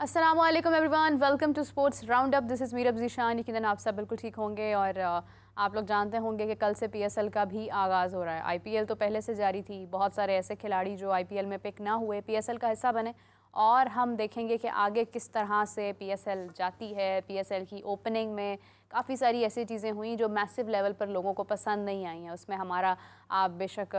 अस्सलामुअलैकुम everyone, welcome to sports round up. This is Meerab Zeeshan. यकीनन आप सब बिल्कुल ठीक होंगे और आप लोग जानते होंगे कि कल से पीएसएल का भी आगाज़ हो रहा है। आईपीएल तो पहले से जारी थी, बहुत सारे ऐसे खिलाड़ी जो आईपीएल में पिक ना हुए पीएसएल का हिस्सा बने और हम देखेंगे कि आगे किस तरह से पीएसएल जाती है। पीएसएल की ओपनिंग में काफ़ी सारी ऐसी चीज़ें हुई जो मैसिव लेवल पर लोगों को पसंद नहीं आई हैं। उसमें हमारा आप बेशक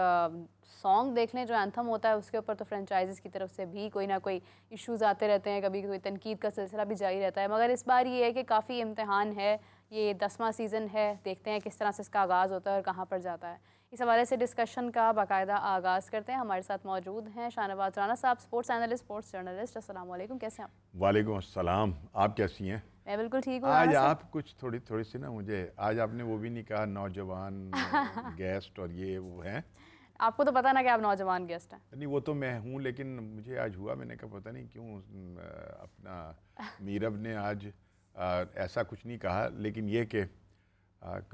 सॉन्ग देख लें जो एंथम होता है, उसके ऊपर तो फ्रेंचाइजीज़ की तरफ से भी कोई ना कोई इश्यूज़ आते रहते हैं, कभी कोई तनकीद का सिलसिला भी जारी रहता है। मगर इस बार ये है कि काफ़ी इम्तिहान है, ये 10वां सीज़न है, देखते हैं किस तरह से इसका आगाज़ होता है और कहाँ पर जाता है। इस हवाले से डिस्कशन का बाकायदा आगाज़ करते हैं। हमारे साथ मौजूद हैं शाहनवाज राना साहब, स्पोर्ट्स एनालिस्ट, स्पोर्ट्स जर्नलिस्ट। अस्सलाम वालेकुम, कैसे हैं आप? वालेकुम अस्सलाम, आप कैसी हैं? मैं बिल्कुल ठीक हूँ। आज आप कुछ थोड़ी सी ना, मुझे आज आपने वो भी नहीं कहा नौजवान गेस्ट और ये वो हैं। आपको तो पता ना कि आप नौजवान गेस्ट हैं। नहीं, वो तो मैं हूँ, लेकिन मुझे आज हुआ, मैंने कहा पता नहीं क्यों अपना मीरब ने आज ऐसा कुछ नहीं कहा, लेकिन ये कि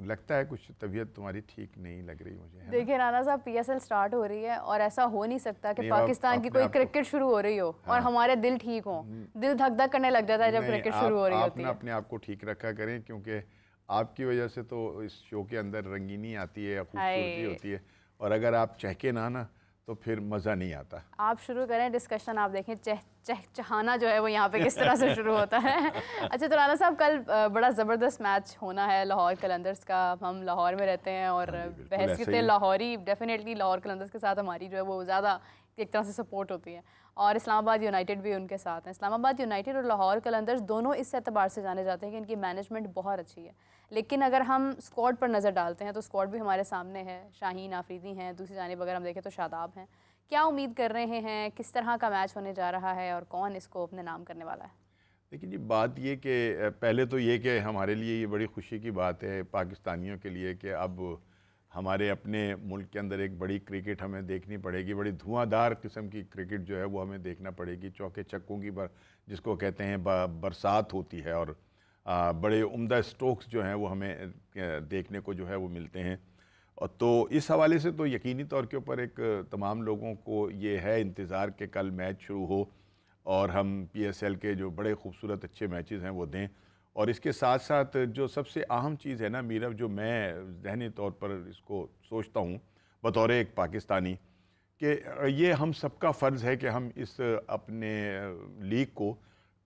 लगता है कुछ तबीयत तुम्हारी ठीक नहीं लग रही मुझे। देखिए राना साहब, पीएसएल स्टार्ट हो रही है और ऐसा हो नहीं सकता कि पाकिस्तान की कोई क्रिकेट शुरू हो रही हो और हमारे दिल ठीक हो। दिल धक धक करने लग जाता है जब क्रिकेट शुरू हो रही होती है। आप अपने आप को ठीक रखा करें, क्योंकि आपकी वजह से तो इस शो के अंदर रंगीनी आती है, खूबसूरती होती है, और अगर आप चहके ना तो फिर मज़ा नहीं आता। आप शुरू करें डिस्कशन। आप देखें चहचहाना जो है वो यहाँ पे किस तरह से शुरू होता है। अच्छा तो राना साहब, कल बड़ा ज़बरदस्त मैच होना है लाहौर कलंदर्स का। हम लाहौर में रहते हैं और बहसीत लाहौरी डेफिनेटली लाहौर कलंदर्स के साथ हमारी जो है वो ज़्यादा एक तरह से सपोर्ट होती है और इस्लामाबाद यूनाइटेड भी उनके साथ हैं। इस्लामाबाद यूनाइटेड और लाहौर कलंदर्स दोनों इस एतबार से जाने जाते हैं कि इनकी मैनेजमेंट बहुत अच्छी है। लेकिन अगर हम स्क्वाड पर नज़र डालते हैं तो स्क्वाड भी हमारे सामने है। शाहीन आफरीदी हैं, दूसरी जानिब अगर हम देखें तो शादाब हैं। क्या उम्मीद कर रहे हैं, किस तरह का मैच होने जा रहा है और कौन इसको अपने नाम करने वाला है? लेकिन ये बात ये कि पहले तो ये कि हमारे लिए ये बड़ी खुशी की बात है पाकिस्तानियों के लिए कि अब हमारे अपने मुल्क के अंदर एक बड़ी क्रिकेट हमें देखनी पड़ेगी। बड़ी धुआंधार किस्म की क्रिकेट जो है वो हमें देखना पड़ेगी। चौके छक्कों की जिसको कहते हैं बरसात होती है और बड़े उम्दा स्ट्रोक्स जो हैं वो हमें देखने को जो है वो मिलते हैं। और तो इस हवाले से तो यकीनी तौर के ऊपर एक तमाम लोगों को ये है इंतज़ार कि कल मैच शुरू हो और हम पीएसएल के जो बड़े खूबसूरत अच्छे मैचेस हैं वो दें। और इसके साथ साथ जो सबसे अहम चीज़ है ना मीरब, जो मैं ज़हनी तौर पर इसको सोचता हूँ बतौर एक पाकिस्तानी, कि ये हम सबका फ़र्ज़ है कि हम इस अपने लीग को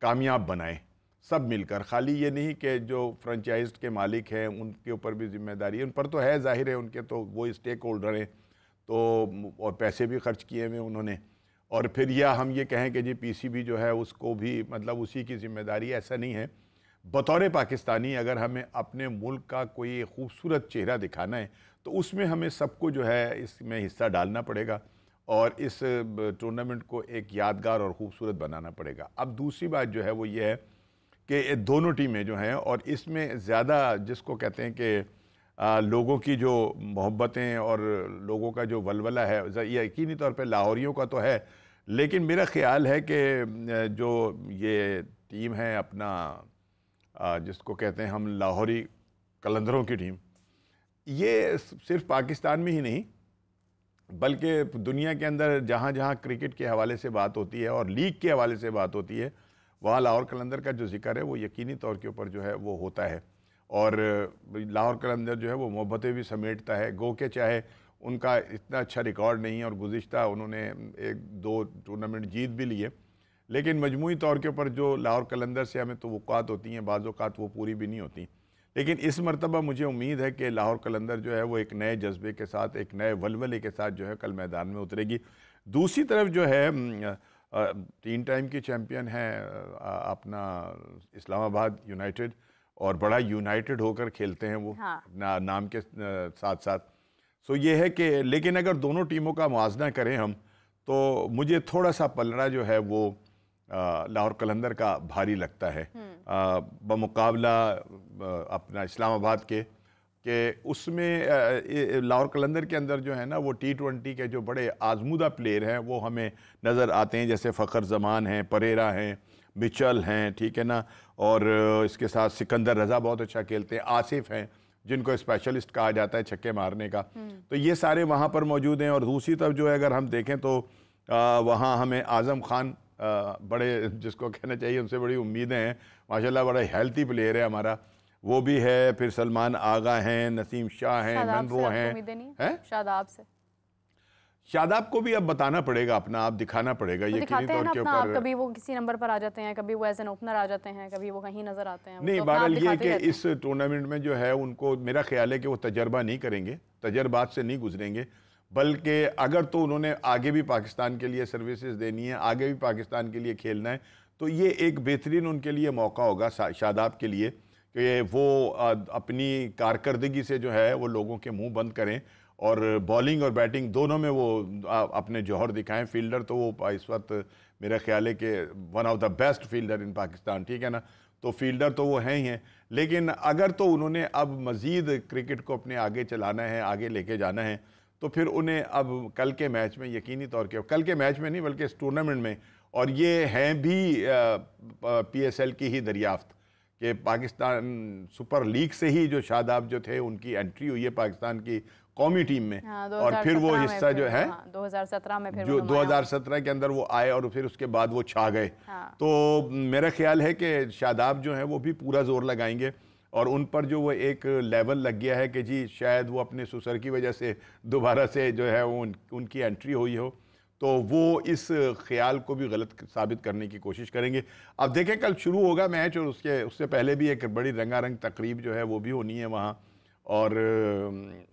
कामयाब बनाएं सब मिलकर। खाली ये नहीं कि जो फ्रेंचाइज के मालिक हैं उनके ऊपर भी जिम्मेदारी है, उन पर तो है, जाहिर है उनके तो वो स्टेक होल्डर हैं तो, और पैसे भी खर्च किए हुए उन्होंने। और फिर या हम ये कहें कि जी पीसीबी जो है उसको भी मतलब उसी की जिम्मेदारी, ऐसा नहीं है। बतौर पाकिस्तानी अगर हमें अपने मुल्क का कोई खूबसूरत चेहरा दिखाना है तो उसमें हमें सबको जो है इसमें हिस्सा डालना पड़ेगा और इस टूर्नामेंट को एक यादगार और ख़ूबसूरत बनाना पड़ेगा। अब दूसरी बात जो है वो ये है कि दोनों टीमें जो हैं, और इसमें ज़्यादा जिसको कहते हैं कि लोगों की जो मोहब्बतें और लोगों का जो वलवला है, यकीनी तौर पे लाहौरियों का तो है, लेकिन मेरा ख़्याल है कि जो ये टीम है अपना जिसको कहते हैं हम लाहौरी कलंदरों की टीम, ये सिर्फ पाकिस्तान में ही नहीं बल्कि दुनिया के अंदर जहाँ जहाँ क्रिकेट के हवाले से बात होती है और लीग के हवाले से बात होती है, वहाँ लाहौर कलंदर का जो जिक्र है वो यकीनी तौर के ऊपर जो है वो होता है। और लाहौर कलंदर जो है वो मोहब्बतें भी समेटता है, गो के चाहे उनका इतना अच्छा रिकॉर्ड नहीं है और गुज़िश्ता उन्होंने 1-2 टूर्नामेंट जीत भी लिए, लेकिन मजमूई तौर के ऊपर जो लाहौर कलंदर से हमें तवक्कुआत होती हैं बाज़ औक़ात वो पूरी भी नहीं होती। लेकिन इस मरतबा मुझे उम्मीद है कि लाहौर कलंदर जो है वो एक नए जज्बे के साथ, एक नए वलवले के साथ जो है कल मैदान में उतरेगी। दूसरी तरफ जो है 3 टाइम की चैम्पियन है अपना इस्लामाबाद यूनाइटेड, और बड़ा यूनाइटेड होकर खेलते हैं वो। हाँ। नाम के साथ साथ सो ये है कि, लेकिन अगर दोनों टीमों का मुआवजा करें हम तो मुझे थोड़ा सा पलड़ा जो है वो लाहौर कलंदर का भारी लगता है बमुकाबला अपना इस्लामाबाद के उसमें लाहौर कलंदर के अंदर जो है ना वो T20 के जो बड़े आजमूदा प्लेयर हैं वो हमें नज़र आते हैं, जैसे फ़खर ज़मान हैं, परेरा हैं, मिचल हैं, ठीक है ना, और इसके साथ सिकंदर रज़ा बहुत अच्छा खेलते हैं, आसिफ हैं जिनको स्पेशलिस्ट कहा जाता है छक्के मारने का, तो ये सारे वहाँ पर मौजूद हैं। और दूसरी तरफ जो है अगर हम देखें तो वहाँ हमें आज़म खान बड़े जिसको कहना चाहिए उनसे बड़ी उम्मीदें हैं। माशाल्लाह बड़ा हेल्थी प्लेयर है हमारा, वो भी है। फिर सलमान आगा हैं, नसीम शाह हैं, मनरो हैं। शादाब से, शादाब को भी अब बताना पड़ेगा अपना, आप दिखाना पड़ेगा यकीनी तौर के ऊपर। कभी वो किसी नंबर पर आ जाते हैं, कभी वो एज एन ओपनर आ जाते हैं, कभी वो कहीं नजर आते हैं। नहीं, तो बहरहाल ये कि इस टूर्नामेंट में जो है उनको मेरा ख्याल है कि वो तजर्बा नहीं करेंगे, तजर्बात से नहीं गुजरेंगे, बल्कि अगर तो उन्होंने आगे भी पाकिस्तान के लिए सर्विसेज देनी है, आगे भी पाकिस्तान के लिए खेलना है, तो ये एक बेहतरीन उनके लिए मौका होगा शादाब के लिए कि वो अपनी कारकर्दगी से जो है वो लोगों के मुंह बंद करें और बॉलिंग और बैटिंग दोनों में वो अपने जौहर दिखाएं। फील्डर तो वो इस वक्त मेरा ख्याल है कि one of the best fielder in Pakistan, ठीक है ना, तो फील्डर तो वो हैं ही हैं। लेकिन अगर तो उन्होंने अब मज़ीद क्रिकेट को अपने आगे चलाना है, आगे लेके जाना है, तो फिर उन्हें अब कल के मैच में यकीनी तौर के, कल के मैच में नहीं बल्कि इस टूर्नामेंट में, और ये हैं भी PSL की ही दरियाफ्त कि पाकिस्तान सुपर लीग से ही जो शादाब जो थे उनकी एंट्री हुई है पाकिस्तान की कौमी टीम में। और फिर वो हिस्सा जो है 2017 में, फिर जो 2017 के अंदर वो आए और फिर उसके बाद वो छा गए। तो मेरा ख्याल है कि शादाब जो है वो भी पूरा जोर लगाएंगे और उन पर जो वो एक लेवल लग गया है कि जी शायद वो अपने सुसर की वजह से दोबारा से जो है वो उनकी एंट्री हुई हो, तो वो इस ख्याल को भी गलत साबित करने की कोशिश करेंगे। अब देखें कल शुरू होगा मैच और उससे पहले भी एक बड़ी रंगारंग तकरीब जो है वो भी होनी है वहाँ, और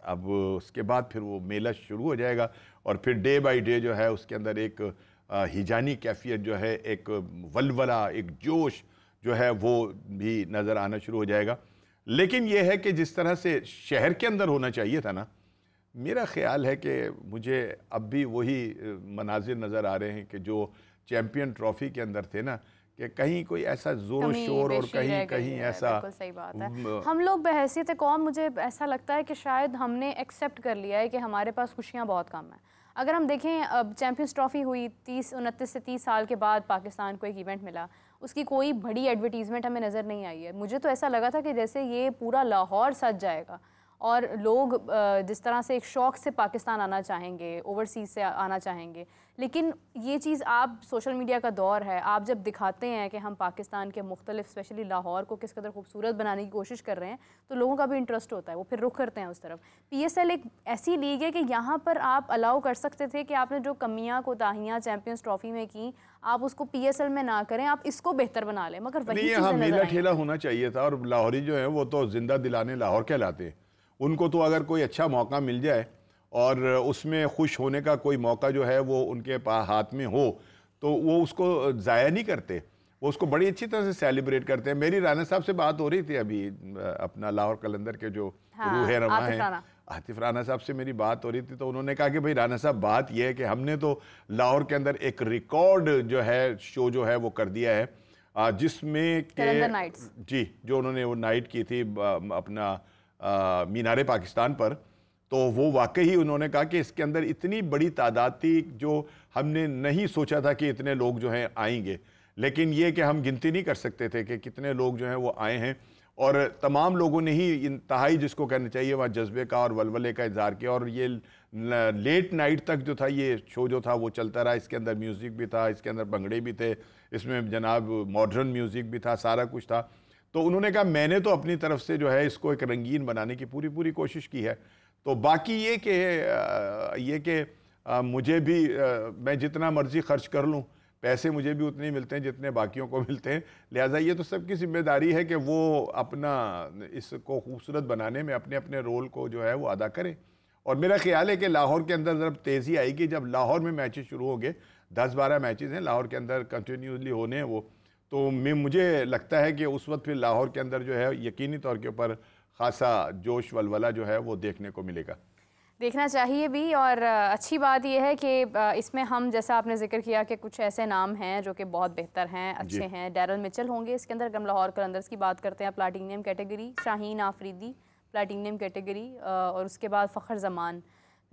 अब उसके बाद फिर वो मेला शुरू हो जाएगा और फिर डे बाय डे जो है उसके अंदर एक हिजानी कैफियत जो है, एक वलवला, एक जोश जो है वो भी नज़र आना शुरू हो जाएगा। लेकिन ये है कि जिस तरह से शहर के अंदर होना चाहिए था ना, मेरा ख्याल है कि मुझे अब भी वही मनाजिर नज़र आ रहे हैं कि जो चैम्पियन ट्रॉफी के अंदर थे ना, कि कहीं कोई ऐसा जोर शोर और कहीं कहीं ऐसा। बिल्कुल सही बात है। हम लोग बहैसियत कौम, मुझे ऐसा लगता है कि शायद हमने एक्सेप्ट कर लिया है कि हमारे पास खुशियाँ बहुत कम हैं। अगर हम देखें, अब चैम्पियंस ट्रॉफी हुई 29 से 30 साल के बाद पाकिस्तान को एक इवेंट मिला, उसकी कोई बड़ी एडवर्टीज़मेंट हमें नज़र नहीं आई है। मुझे तो ऐसा लगा था कि जैसे ये पूरा लाहौर सज जाएगा और लोग जिस तरह से एक शौक़ से पाकिस्तान आना चाहेंगे, ओवरसीज़ से आना चाहेंगे। लेकिन ये चीज़, आप सोशल मीडिया का दौर है, आप जब दिखाते हैं कि हम पाकिस्तान के मुख्तलिफ, स्पेशली लाहौर को किस कदर खूबसूरत बनाने की कोशिश कर रहे हैं, तो लोगों का भी इंटरेस्ट होता है, वो फिर रुख करते हैं उस तरफ। PSL एक ऐसी लीग है कि यहाँ पर आप अलाउ कर सकते थे कि आपने जो कमियाँ कोताहियाँ चैम्पियंस ट्रॉफी में की, आप उसको PSL में ना करें, आप इसको बेहतर बना लें। मगर वही यहाँ मेला ठेला होना चाहिए था, और लाहौरी जो है वो तो जिंदा दिलाने लाहौर कहलाते हैं। उनको तो अगर कोई अच्छा मौका मिल जाए और उसमें खुश होने का कोई मौका जो है वो उनके हाथ में हो, तो वो उसको ज़ाया नहीं करते, वो उसको बड़ी अच्छी तरह से सेलिब्रेट करते हैं। मेरी राना साहब से बात हो रही थी अभी, अपना लाहौर कलंदर के जो रूह रवां हैं, आतिफ राना साहब से मेरी बात हो रही थी, तो उन्होंने कहा कि भाई राना साहब, बात यह है कि हमने तो लाहौर के अंदर एक रिकॉर्ड जो है शो जो है वो कर दिया है, जिसमें जी जो उन्होंने वो नाइट की थी अपना मीनारे पाकिस्तान पर, तो वो वाकई उन्होंने कहा कि इसके अंदर इतनी बड़ी तादाद थी जो हमने नहीं सोचा था कि इतने लोग जो हैं आएंगे। लेकिन ये कि हम गिनती नहीं कर सकते थे कि कितने लोग जो हैं वो आए हैं, और तमाम लोगों ने ही इंतहाई, जिसको कहना चाहिए, वहाँ जज्बे का और वलवले का इजहार किया। और ये लेट नाइट तक जो था ये शो जो था वो चलता रहा। इसके अंदर म्यूज़िक भी था, इसके अंदर भंगड़े भी थे, इसमें जनाब मॉडर्न म्यूज़िक भी था, सारा कुछ था। तो उन्होंने कहा मैंने तो अपनी तरफ से जो है इसको एक रंगीन बनाने की पूरी कोशिश की है। तो बाकी ये कि मुझे भी मैं जितना मर्ज़ी खर्च कर लूँ, पैसे मुझे भी उतने मिलते हैं जितने बाकियों को मिलते हैं। लिहाजा ये तो सबकी जिम्मेदारी है कि वो अपना इसको खूबसूरत बनाने में अपने अपने रोल को जो है वो अदा करें। और मेरा ख्याल है कि लाहौर के अंदर जब तेज़ी आएगी, जब लाहौर में मैचेस शुरू होंगे, 10-12 मैचेस हैं लाहौर के अंदर कंटिन्यूसली होने हैं वो, तो मुझे लगता है कि उस वक्त फिर लाहौर के अंदर जो है यकीनी तौर के ऊपर ख़ासा जोश वलवला जो है वो देखने को मिलेगा, देखना चाहिए भी। और अच्छी बात यह है कि इसमें हम, जैसा आपने जिक्र किया कि कुछ ऐसे नाम हैं जो कि बहुत बेहतर हैं, अच्छे हैं। डैरल मिचेल होंगे इसके अंदर। हम लाहौर कलंदर्स की बात करते हैं, platinum category, Shaheen Afridi platinum category, और उसके बाद फ़खर ज़मान,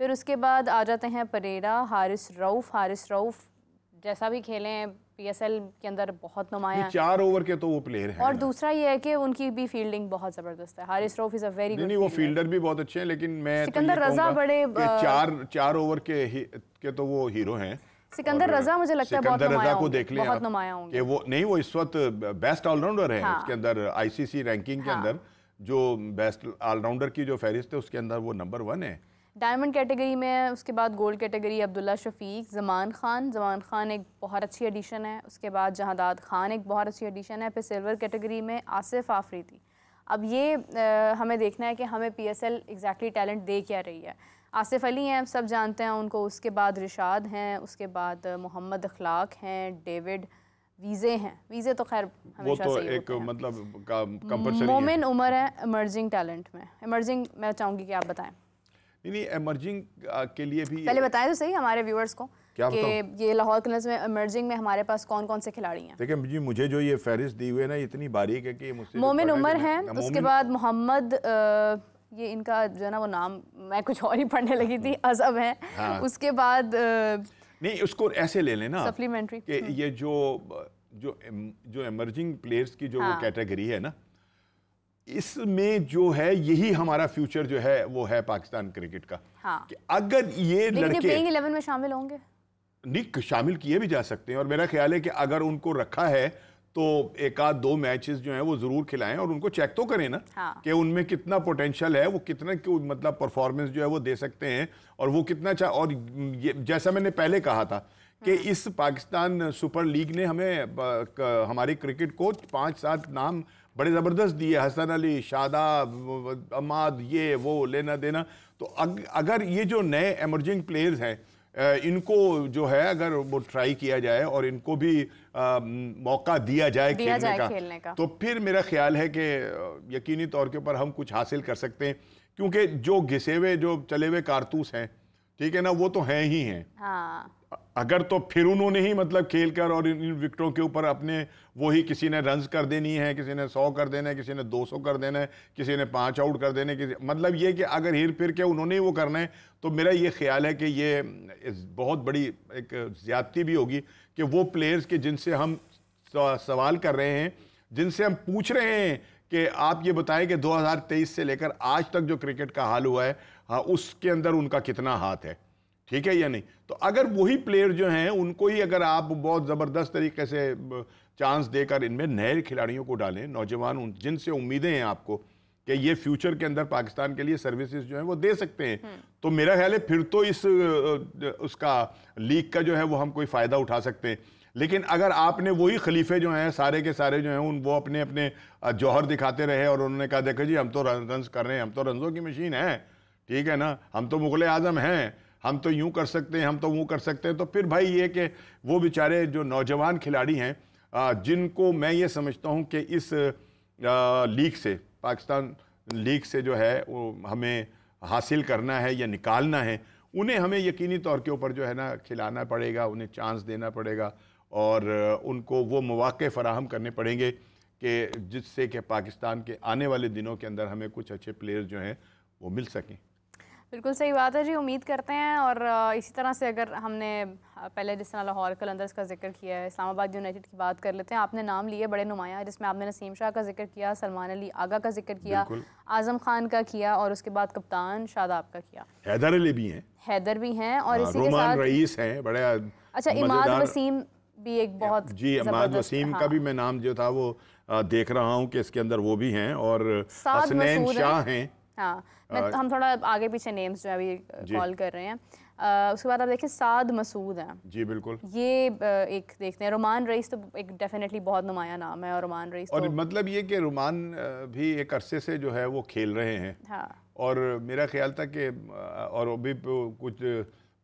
फिर उसके बाद आ जाते हैं परेरा, हारिस रऊफ़ जैसा भी खेलें PSL के अंदर बहुत नुमाया, 4 ओवर के तो वो प्लेयर हैं। और दूसरा ये है कि उनकी भी फील्डिंग बहुत ज़बरदस्त है। Haris Rauf is a very good, वो फील्डर भी बहुत अच्छे हैं, लेकिन मैं सिकंदर रजा बड़े 4 ओवर के तो वो हीरो हैं। सिकंदर रजा मुझे लगता है बहुत सिकंदर नुमाया रजा को होंगे, देख लें बहुत आप नुमाया होंगे कि वो नहीं, वो इस वक्त बेस्ट ऑलराउंडर है। हाँ। उसके अंदर आईसीसी रैंकिंग के हाँ। अंदर जो बेस्ट ऑलराउंडर की जो फहरिस्त है उसके अंदर वो नंबर 1 है। डायमंड कैटेगरी में, उसके बाद गोल्ड कैटेगरी अब्दुल्ला शफीक, ज़मान खान एक बहुत अच्छी एडिशन है, उसके बाद जहादाद खान एक बहुत अच्छी एडिशन है, फिर सिल्वर कैटेगरी में आसिफ आफरीदी। अब ये हमें देखना है कि हमें पीएसएल एग्जैक्टली टैलेंट दे क्या रही है। आसिफ अली हैं, सब जानते हैं उनको, उसके बाद रिशाद हैं, उसके बाद मोहम्मद अखलाक हैं, डेविड वीज़े हैं। वीज़े तो खैर हमेशा वो तो सही एक होते हैं। मतलब कंपल्सरी मोमिन उमर है इमर्जिंग टैलेंट में। इमर्जिंग मैं चाहूँगी कि आप बताएं। नहीं, एमर्जिंग के लिए भी पहले बताएं तो सही हमारे व्यूअर्स को क्या कि ये लाहौर कलर्स में इमर्जिंग में हमारे पास कौन कौन से खिलाड़ी हैं। देखिए जी, मुझे जो ये फहरिस्त दी हुई है ना इतनी बारीक है कि मुझसे मोमिन उमर हैं, उसके बाद मोहम्मद ये इनका जो है ना वो नाम मैं कुछ और ही पढ़ने लगी थी, अजब है। हाँ। उसके बाद नहीं, उसको ऐसे ले लेना सप्लीमेंट्री कि ये जो एमर्जिंग प्लेयर्स की जो वो कैटेगरी है ना, इसमें जो है यही हमारा फ्यूचर जो है वो है पाकिस्तान क्रिकेट का। हाँ। कि अगर ये लड़के प्लेइंग 11 में शामिल होंगे, नहीं शामिल किए भी जा सकते हैं, और मेरा ख्याल है कि अगर उनको रखा है तो एक आध 2 मैचेस जो हैं वो ज़रूर खिलाएं और उनको चेक तो करें ना। हाँ। कि उनमें कितना पोटेंशियल है, वो कितना मतलब परफॉर्मेंस जो है वो दे सकते हैं, और वो कितना और ये जैसा मैंने पहले कहा था कि इस पाकिस्तान सुपर लीग ने हमें हमारी क्रिकेट को 5-7 नाम बड़े ज़बरदस्त दिए, हसन अली, शादाब, अमाद, ये वो लेना देना। तो अगर ये जो नए एमर्जिंग प्लेयर्स हैं इनको जो है अगर वो ट्राई किया जाए और इनको भी मौका दिया जाए खेलने का, तो फिर मेरा ख्याल है कि यकीनी तौर के ऊपर हम कुछ हासिल कर सकते हैं, क्योंकि जो घिसे हुए जो चले हुए कारतूस हैं, ठीक है ना, वो तो हैं ही हैं। हाँ। अगर तो फिर उन्होंने ही मतलब खेल कर और इन विकेटों के ऊपर अपने वही किसी ने रन्स कर देनी है, किसी ने 100 कर देना है, किसी ने 200 कर देना है, किसी ने 5 आउट कर देने, मतलब ये कि अगर हिर फिर के उन्होंने ही वो करना है, तो मेरा ये ख्याल है कि ये बहुत बड़ी एक ज़्यादती भी होगी कि वो प्लेयर्स के जिनसे हम सवाल कर रहे हैं, जिनसे हम पूछ रहे हैं कि आप ये बताएं कि 2023 से लेकर आज तक जो क्रिकेट का हाल हुआ है, हाँ, उसके अंदर उनका कितना हाथ है, ठीक है या नहीं। तो अगर वही प्लेयर जो हैं उनको ही अगर आप बहुत ज़बरदस्त तरीके से चांस देकर इनमें नए खिलाड़ियों को डालें, नौजवान जिनसे उम्मीदें हैं आपको कि ये फ्यूचर के अंदर पाकिस्तान के लिए सर्विसेज जो हैं वो दे सकते हैं, तो मेरा ख्याल है फिर तो इस उसका लीग का जो है वो हम कोई फ़ायदा उठा सकते हैं। लेकिन अगर आपने वही खलीफे जो हैं सारे के सारे जो हैं वो अपने अपने जौहर दिखाते रहे और उन्होंने कहा देखो जी हम तो रन्स कर रहे हैं, हम तो रन्सों की मशीन है, ठीक है ना, हम तो मुग़ल आज़म हैं, हम तो यूं कर सकते हैं, हम तो वो कर सकते हैं, तो फिर भाई ये कि वो बेचारे जो नौजवान खिलाड़ी हैं जिनको मैं ये समझता हूं कि इस लीग से, पाकिस्तान लीग से जो है वो हमें हासिल करना है या निकालना है, उन्हें हमें यकीनी तौर के ऊपर जो है ना खिलाना पड़ेगा, उन्हें चांस देना पड़ेगा और उनको वो मौक़े फ़राहम करने पड़ेंगे कि जिससे कि पाकिस्तान के आने वाले दिनों के अंदर हमें कुछ अच्छे प्लेयर्स जो हैं वो मिल सकें। बिल्कुल सही बात है जी, उम्मीद करते हैं। और इसी तरह से अगर हमने पहले जिस तरह लाहौर कलंदर्स का जिक्र किया है, इस्लामाबाद यूनाइटेड की बात कर लेते हैं। आपने नाम लिए बड़े नुमाया, जिसमें आपने नसीम शाह का जिक्र किया, सलमान अली आगा का जिक्र किया, आज़म खान का किया और उसके बाद कप्तान शादाब का किया। हैदर अली भी हैं, हैदर भी हैं और इसी के रोमान साथ रईस हैं, बड़े अच्छा इमाद वसीम भी एक बहुत जी, इमाद वसीम का भी मैं नाम जो था वो देख रहा हूँ कि इसके अंदर वो भी हैं और हसनैन शाह हैं। हाँ, हम थोड़ा आगे पीछे नेम्स जो अभी कॉल कर रहे हैं। उसके बाद आप देखें साद मसूद हैं। जी बिल्कुल, ये एक देखते हैं। रोमान रईस तो एक डेफिनेटली बहुत नुमाया नाम है, और रोमान रईस और तो मतलब ये कि रोमान भी एक अरसे से जो है वो खेल रहे हैं। हाँ। और मेरा ख्याल था कि और अभी कुछ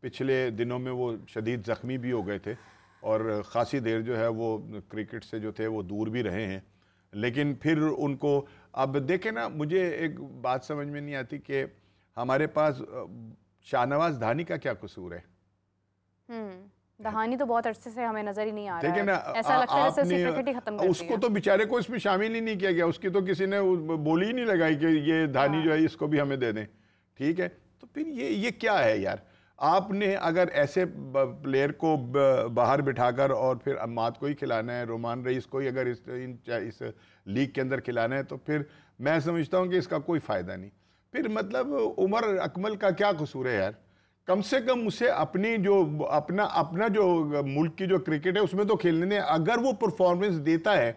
पिछले दिनों में वो शदीद ज़ख्मी भी हो गए थे और ख़ासी देर जो है वो क्रिकेट से जो थे वो दूर भी रहे हैं, लेकिन फिर उनको अब देखें ना, मुझे एक बात समझ में नहीं आती कि हमारे पास शाहनवाज धानी का क्या कसूर है। दहानी तो बहुत अरसे से हमें नजर ही नहीं आ रहा है ना, ऐसा लगता है जैसे क्रिकेट ही खत्म कर उसको दिया। तो बेचारे को इसमें शामिल ही नहीं किया गया, उसकी तो किसी ने बोली ही नहीं लगाई कि ये धानी जो है इसको भी हमें दे दें, ठीक है। तो फिर ये क्या है यार, आपने अगर ऐसे प्लेयर को बाहर बिठाकर और फिर अम्माद को ही खिलाना है, रोमान रईस को ही अगर इस लीग के अंदर खिलाना है, तो फिर मैं समझता हूँ कि इसका कोई फ़ायदा नहीं। फिर मतलब उमर अकमल का क्या कसूर है यार, कम से कम उसे अपनी जो अपना जो मुल्क की जो क्रिकेट है उसमें तो खेलने दें। अगर वो परफॉर्मेंस देता है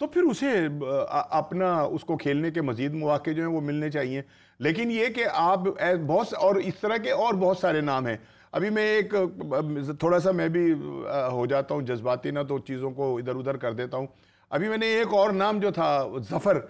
तो फिर उसे अपना उसको खेलने के मजीद मौके जो हैं वो मिलने चाहिए। लेकिन ये कि आप बहुत और इस तरह के और बहुत सारे नाम हैं। अभी मैं एक थोड़ा सा मैं भी हो जाता हूँ जज्बाती ना, तो चीज़ों को इधर उधर कर देता हूँ। अभी मैंने एक और नाम जो था जफ़र,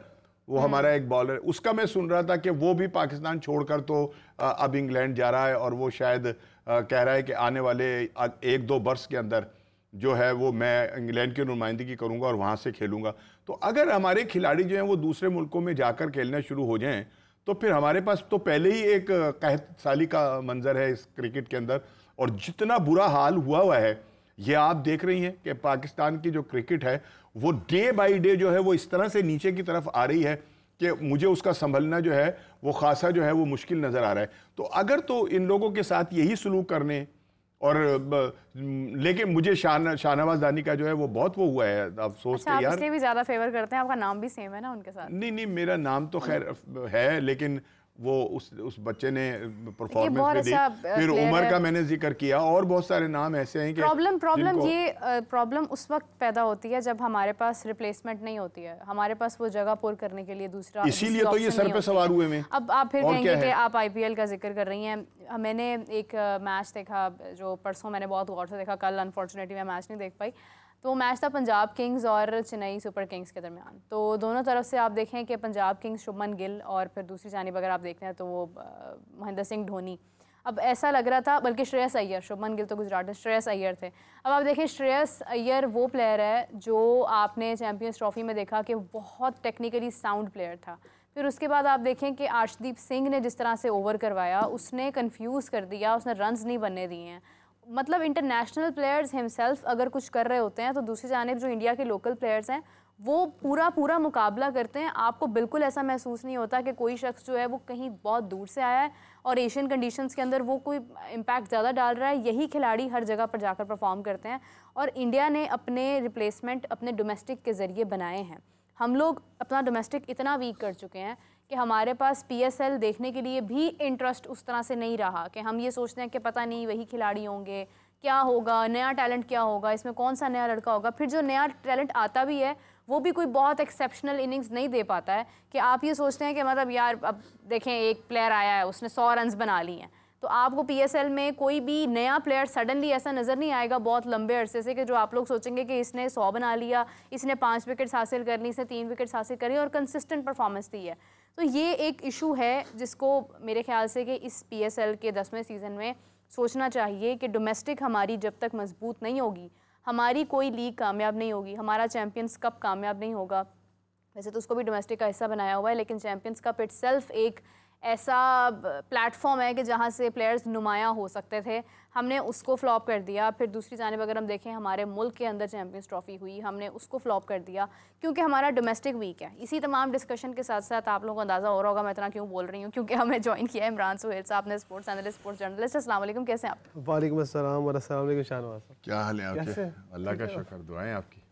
वो हमारा एक बॉलर, उसका मैं सुन रहा था कि वो भी पाकिस्तान छोड़कर तो अब इंग्लैंड जा रहा है और वो शायद कह रहा है कि आने वाले 1-2 बरस के अंदर जो है वो मैं इंग्लैंड की नुमाइंदगी करूंगा और वहाँ से खेलूंगा। तो अगर हमारे खिलाड़ी जो हैं वो दूसरे मुल्कों में जाकर खेलना शुरू हो जाएं तो फिर हमारे पास तो पहले ही एक कहत साली का मंजर है इस क्रिकेट के अंदर, और जितना बुरा हाल हुआ है ये आप देख रही हैं कि पाकिस्तान की जो क्रिकेट है वो डे बाई डे जो है वो इस तरह से नीचे की तरफ आ रही है कि मुझे उसका संभलना जो है वो खासा जो है वो मुश्किल नज़र आ रहा है। तो अगर तो इन लोगों के साथ यही सलूक करने और लेकिन मुझे शाहनवाज दानी का जो है वो बहुत वो हुआ है अफसोस अच्छा, के यार। इसलिए भी ज़्यादा फेवर करते हैं, आपका नाम भी सेम है ना उनके साथ? नहीं मेरा नाम तो खैर है, लेकिन वो उस बच्चे ने परफॉर्मेंस में दी। फिर उमर का मैंने जिक्र किया और बहुत सारे नाम ऐसे हैं कि प्रॉब्लम उस वक्त पैदा होती है जब हमारे पास रिप्लेसमेंट नहीं होती है, हमारे पास वो जगह पुर करने के लिए दूसरा, इसीलिए तो ये सर पे सवार हुए में। अब आप फिर कहेंगे कि आप आईपीएल का जिक्र कर रही हैं। मैंने एक मैच देखा जो परसों मैंने बहुत गौर से देखा, कल अनफॉर्चुनेटली मैं मैच नहीं देख पाई। तो मैच था पंजाब किंग्स और चेन्नई सुपर किंग्स के दरमियान। तो दोनों तरफ से आप देखें कि पंजाब किंग्स शुभमन गिल और फिर दूसरी जानिब अगर आप देखते हैं तो वो महेंद्र सिंह धोनी। अब ऐसा लग रहा था, बल्कि श्रेयस अय्यर, शुभमन गिल तो गुजरात में, श्रेयस अय्यर थे। अब आप देखें श्रेयस अय्यर वो प्लेयर है जो आपने चैम्पियंस ट्रॉफी में देखा कि बहुत टेक्निकली साउंड प्लेयर था। फिर उसके बाद आप देखें कि आर्शदीप सिंह ने जिस तरह से ओवर करवाया, उसने कंफ्यूज कर दिया, उसने रन्स नहीं बनने दिए हैं। मतलब इंटरनेशनल प्लेयर्स हिमसेल्फ अगर कुछ कर रहे होते हैं तो दूसरी जानिब जो इंडिया के लोकल प्लेयर्स हैं वो पूरा मुकाबला करते हैं। आपको बिल्कुल ऐसा महसूस नहीं होता कि कोई शख्स जो है वो कहीं बहुत दूर से आया है और एशियन कंडीशंस के अंदर वो कोई इम्पैक्ट ज़्यादा डाल रहा है। यही खिलाड़ी हर जगह पर जाकर परफॉर्म करते हैं और इंडिया ने अपने रिप्लेसमेंट अपने डोमेस्टिक के ज़रिए बनाए हैं। हम लोग अपना डोमेस्टिक इतना वीक कर चुके हैं कि हमारे पास पीएसएल देखने के लिए भी इंटरेस्ट उस तरह से नहीं रहा कि हम ये सोचते हैं कि पता नहीं वही खिलाड़ी होंगे, क्या होगा, नया टैलेंट क्या होगा, इसमें कौन सा नया लड़का होगा। फिर जो नया टैलेंट आता भी है वो भी कोई बहुत एक्सेप्शनल इनिंग्स नहीं दे पाता है कि आप ये सोचते हैं कि मतलब यार अब देखें एक प्लेयर आया है उसने 100 रन्स बना लिए हैं, तो आपको पीएसएल में कोई भी नया प्लेयर सडनली ऐसा नज़र नहीं आएगा बहुत लंबे अरसे से कि जो आप लोग सोचेंगे कि इसने 100 बना लिया, इसने 5 विकेट्स हासिल कर ली, इसने 3 विकेट्स हासिल करी और कंसिस्टेंट परफॉर्मेंस दी है। तो ये एक इशू है जिसको मेरे ख्याल से कि इस पीएसएल के 10वें सीज़न में सोचना चाहिए कि डोमेस्टिक हमारी जब तक मजबूत नहीं होगी हमारी कोई लीग कामयाब नहीं होगी, हमारा चैम्पियंस कप कामयाब नहीं होगा। वैसे तो उसको भी डोमेस्टिक का हिस्सा बनाया हुआ है, लेकिन चैम्पियंस कप इटसेल्फ एक ऐसा प्लेटफॉर्म है कि जहाँ से प्लेयर्स नुमायाँ हो सकते थे, हमने उसको फ्लॉप कर दिया। फिर दूसरी जानिब अगर हम देखें हमारे मुल्क के अंदर चैम्पियंस ट्रॉफी हुई, हमने उसको फ्लॉप कर दिया क्योंकि हमारा डोमेस्टिक वीक है। इसी तमाम डिस्कशन के साथ साथ आप लोगों को अंदाज़ा हो रहा होगा मैं इतना क्यों बोल रही हूँ, क्योंकि हमें ज्वाइन किया है इमरान सुहेल साहब ने, स्पोर्ट्स एनालिस्ट, स्पोर्ट्स जर्नलिस्ट। अस्सलाम वालेकुम, कैसे हैं आप? वालेकुम अस्सलाम व अस्सलाम वालेकुम शाहनवाज साहब, क्या हाल है आपके? अल्लाह का शुक्र, दुआएं आपकी।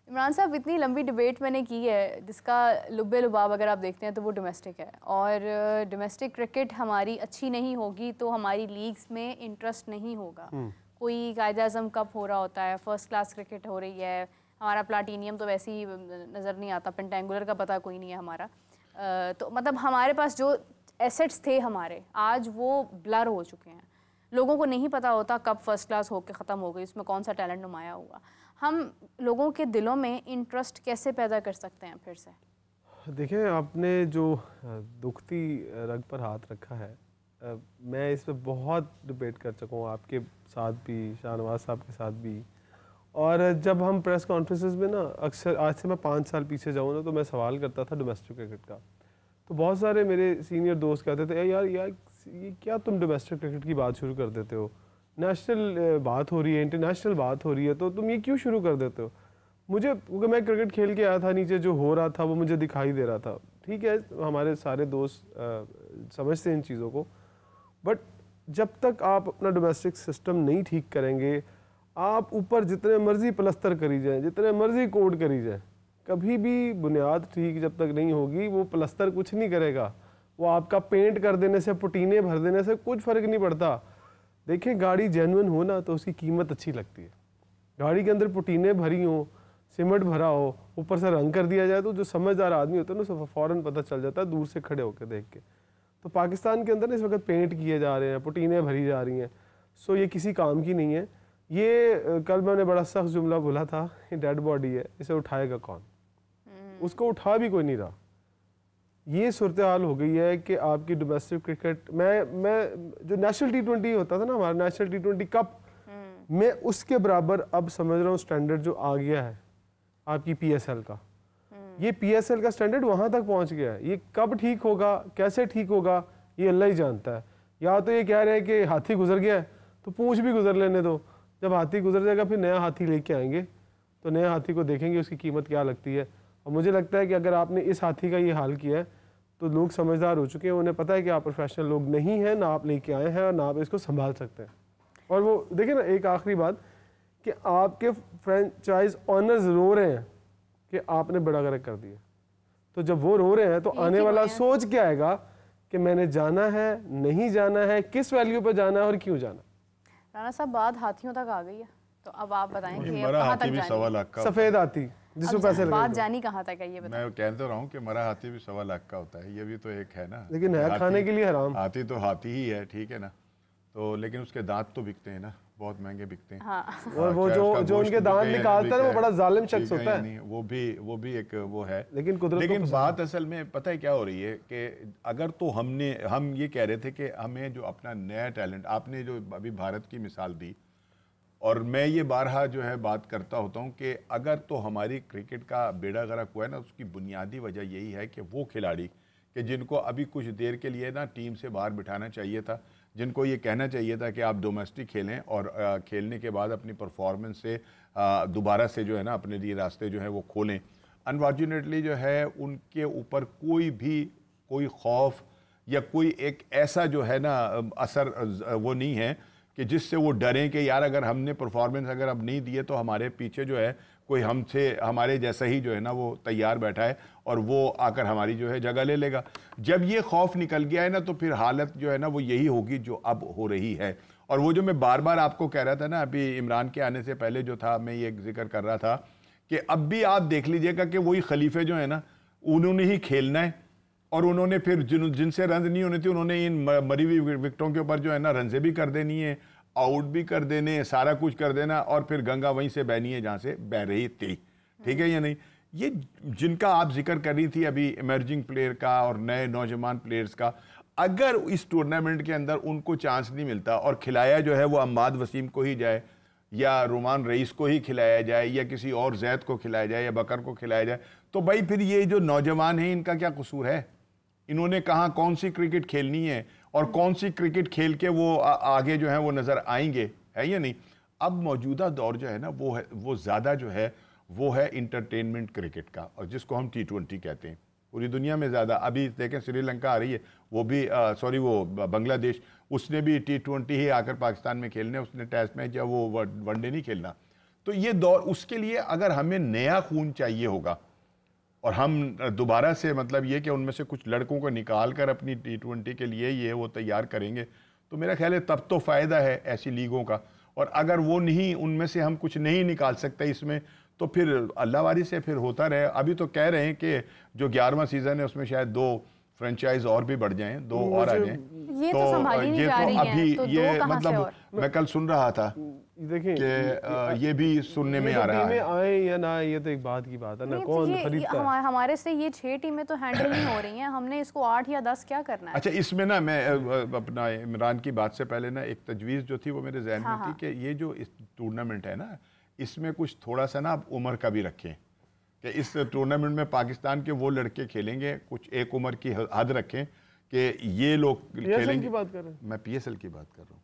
इमरान साहब, इतनी लंबी डिबेट मैंने की है जिसका लुब्बे लुबाब अगर आप देखते हैं तो वो डोमेस्टिक है, और डोमेस्टिक क्रिकेट हमारी अच्छी नहीं होगी तो हमारी लीग्स में इंटरेस्ट नहीं होगा। कोई कायद-ए-आज़म कप हो रहा होता है, फर्स्ट क्लास क्रिकेट हो रही है, हमारा प्लाटीनियम तो वैसे ही नज़र नहीं आता, पेंटेंगुलर का पता कोई नहीं है हमारा। तो मतलब हमारे पास जो एसेट्स थे हमारे आज वो ब्लर हो चुके हैं। लोगों को नहीं पता होता कब फर्स्ट क्लास होकर ख़त्म हो गई, उसमें कौन सा टैलेंट नुमाया हुआ। हम लोगों के दिलों में इंटरेस्ट कैसे पैदा कर सकते हैं फिर से? देखें, आपने जो दुखती रग पर हाथ रखा है, मैं इस पर बहुत डिबेट कर चुका हूँ, आपके साथ भी, शाहनवाज साहब के साथ भी। और जब हम प्रेस कॉन्फ्रेंसेस में ना, अक्सर आज से मैं 5 साल पीछे जाऊँ ना, तो मैं सवाल करता था डोमेस्टिक क्रिकेट का, तो बहुत सारे मेरे सीनियर दोस्त कहते थे यार ये क्या तुम डोमेस्टिक क्रिकेट की बात शुरू कर देते हो, नेशनल बात हो रही है, इंटरनेशनल बात हो रही है, तो तुम ये क्यों शुरू कर देते हो। मुझे, क्योंकि मैं क्रिकेट खेल के आया था, नीचे जो हो रहा था वो मुझे दिखाई दे रहा था। ठीक है, हमारे सारे दोस्त समझते हैं इन चीज़ों को, बट जब तक आप अपना डोमेस्टिक सिस्टम नहीं ठीक करेंगे, आप ऊपर जितने मर्जी प्लस्तर करी जाए, जितने मर्जी कोड करी जाए, कभी भी बुनियाद ठीक जब तक नहीं होगी वो प्लस्तर कुछ नहीं करेगा, वो आपका पेंट कर देने से, पुटीने भर देने से कुछ फ़र्क नहीं पड़ता। देखें, गाड़ी जेन्युइन हो ना तो उसकी कीमत अच्छी लगती है। गाड़ी के अंदर पुटीने भरी हो, सीमेंट भरा हो, ऊपर से रंग कर दिया जाए तो जो समझदार आदमी होता है ना उसे फ़ौरन पता चल जाता है दूर से खड़े होकर देख के। तो पाकिस्तान के अंदर इस वक्त पेंट किए जा रहे हैं, पुटीने भरी जा रही हैं, सो ये किसी काम की नहीं है। ये कल मैंने बड़ा सख्त जुमला बोला था, ये डेड बॉडी है, इसे उठाएगा कौन? उसको उठा भी कोई नहीं रहा। ये सूरत हाल हो गई है कि आपकी डोमेस्टिक क्रिकेट, मैं जो नेशनल T20 होता था ना हमारा, नेशनल T20 कप, मैं उसके बराबर अब समझ रहा हूँ स्टैंडर्ड जो आ गया है आपकी PSL का। ये PSL का स्टैंडर्ड वहाँ तक पहुँच गया है। ये कब ठीक होगा, कैसे ठीक होगा, ये अल्लाह ही जानता है। या तो ये कह रहे हैं कि हाथी गुजर गया है तो पूंछ भी गुजर लेने दो, जब हाथी गुजर जाएगा फिर नया हाथी लेके आएंगे, तो नए हाथी को देखेंगे उसकी कीमत क्या लगती है। और मुझे लगता है कि अगर आपने इस हाथी का ये हाल किया है तो लोग समझदार हो चुके हैं, उन्हें पता है कि आप प्रोफेशनल लोग नहीं हैं, ना आप लेके आए हैं और ना आप इसको संभाल सकते हैं। और वो देखिए ना, एक आखिरी बात कि आपके फ्रेंचाइज ऑनर्स रो रहे हैं कि आपने बड़ा गलत कर दिया, तो जब वो रो रहे हैं तो आने वाला सोच क्या आएगा कि मैंने जाना है, नहीं जाना है, किस वैल्यू पर जाना है और क्यों जाना। राना साहब, बात हाथियों तक आ गई है, तो अब आप बताएं कि मरा कहाँ तक हाथी भी जानी? 1.25 लाख का सफेद हाथी जिसमें पैसे बात लगे। जानी कहाँ तक है ये बताएं। मैं कह तो रहा हूँ कि मरा हाथी भी 1.25 लाख का होता है, ये भी तो एक है ना। लेकिन है खाने के लिए हराम। हाथी तो हाथी ही है, ठीक है ना, तो लेकिन उसके दांत तो बिकते हैं ना, बहुत महंगे बिकते हैं। हाँ। और वो जो उनके दांत निकालता है वो बड़ा जालिम शख्स होता है। वो भी एक वो है। लेकिन बात असल में पता है क्या हो रही है कि अगर तो हम ये कह रहे थे कि हमें जो अपना नया टैलेंट, आपने जो अभी भारत की मिसाल दी, और मैं ये बारहा जो है बात करता होता हूँ कि अगर तो हमारी क्रिकेट का बेड़ा गर्क हुआ है ना, उसकी बुनियादी वजह यही है कि वो खिलाड़ी कि जिनको अभी कुछ देर के लिए ना टीम से बाहर बिठाना चाहिए था, जिनको ये कहना चाहिए था कि आप डोमेस्टिक खेलें और खेलने के बाद अपनी परफॉर्मेंस से दोबारा से जो है ना अपने लिए रास्ते जो है वो खोलें, अनफॉर्चुनेटली जो है उनके ऊपर कोई खौफ या कोई एक ऐसा जो है ना असर वो नहीं है कि जिससे वो डरें कि यार अगर हमने परफॉर्मेंस अगर अब नहीं दिए तो हमारे पीछे जो है कोई हमारे जैसा ही जो है ना वो तैयार बैठा है और वो आकर हमारी जो है जगह ले लेगा। जब ये खौफ निकल गया है ना तो फिर हालत जो है ना वो यही होगी जो अब हो रही है। और वो जो मैं बार बार आपको कह रहा था ना, अभी इमरान के आने से पहले जो था, मैं ये जिक्र कर रहा था कि अब भी आप देख लीजिएगा कि वही खलीफे जो है ना उन्होंने ही खेलना है, और उन्होंने फिर जिनसे रन नहीं होने थे उन्होंने इन मरी हुई विकेटों के ऊपर जो है ना रन से भी कर देनी है, आउट भी कर देने, सारा कुछ कर देना, और फिर गंगा वहीं से बहनी है जहाँ से बह रही थी। ठीक है या नहीं? ये जिनका आप जिक्र कर रही थी अभी इमर्जिंग प्लेयर का और नए नौजवान प्लेयर्स का, अगर इस टूर्नामेंट के अंदर उनको चांस नहीं मिलता और खिलाया जो है वो अम्माद वसीम को ही जाए या रोमान रईस को ही खिलाया जाए या किसी और जैद को खिलाया जाए या बकर को खिलाया जाए, तो भाई फिर ये जो नौजवान हैं इनका क्या कसूर है? इन्होंने कहाँ कौन सी क्रिकेट खेलनी है और कौन सी क्रिकेट खेल के वो आगे जो है वो नज़र आएंगे, है या नहीं? अब मौजूदा दौर जो है ना वो ज़्यादा जो है वो है इंटरटेनमेंट क्रिकेट का, और जिसको हम T20 कहते हैं। पूरी दुनिया में ज़्यादा अभी देखें श्रीलंका आ रही है, वो भी वो बांग्लादेश, उसने भी T20 ही आकर पाकिस्तान में खेलने, उसने टेस्ट मैच या वो वनडे नहीं खेलना। तो ये दौर, उसके लिए अगर हमें नया खून चाहिए होगा और हम दोबारा से मतलब ये कि उनमें से कुछ लड़कों को निकाल कर अपनी T20 के लिए ये वो तैयार करेंगे, तो मेरा ख्याल है तब तो फ़ायदा है ऐसी लीगों का। और अगर वो नहीं, उनमें से हम कुछ नहीं निकाल सकते इसमें, तो फिर अल्लाह वारी से फिर होता रहे। अभी तो कह रहे हैं कि जो 11वां सीज़न है उसमें शायद 2 फ्रेंचाइज और भी बढ़ जाएं, 2 और आ जाएं। ये तो संभाली नहीं जा रही अभी तो ये मतलब मैं कल सुन रहा था देखिए कि ये भी सुनने में आ रहा है। आए या ना आए ये तो एक बात की बात है ना, कौन खरीदता है? हमारे से ये 6 टीमें तो हैंडल नहीं हो रही हैं, हमने इसको 8 या 10 क्या करना है? अच्छा, इसमें ना मैं अपना इमरान की बात से पहले ना एक तजवीज़ जो थी वो मेरे जहन में थी कि ये जो इस टूर्नामेंट है ना, इसमें कुछ थोड़ा सा ना उम्र का भी रखें कि इस टूर्नामेंट में पाकिस्तान के वो लड़के खेलेंगे, कुछ एक उम्र की हद रखें कि ये लोग खेलेंगे। की बात कर रहे हैं? मैं PSL की बात कर रहा हूँ,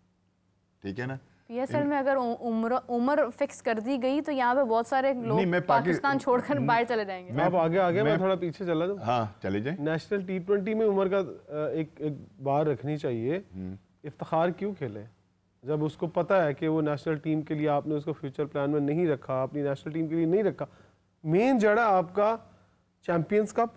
ठीक है ना? PSL में अगर उम्र फिक्स कर दी गई तो यहाँ पे बहुत सारे लोग पाकिस्तान छोड़कर बाहर चले जाएंगे। आप आगे मैं थोड़ा पीछे चला जाऊँ। हाँ चले जाए। नेशनल T20 में उम्र का एक बार रखनी चाहिए। इफ्तिखार क्यों खेले जब उसको पता है कि वो नेशनल टीम के लिए आपने उसको फ्यूचर प्लान में नहीं रखा, अपनी नेशनल टीम के लिए नहीं रखा। मेन जड़ा आपका चैंपियंस कप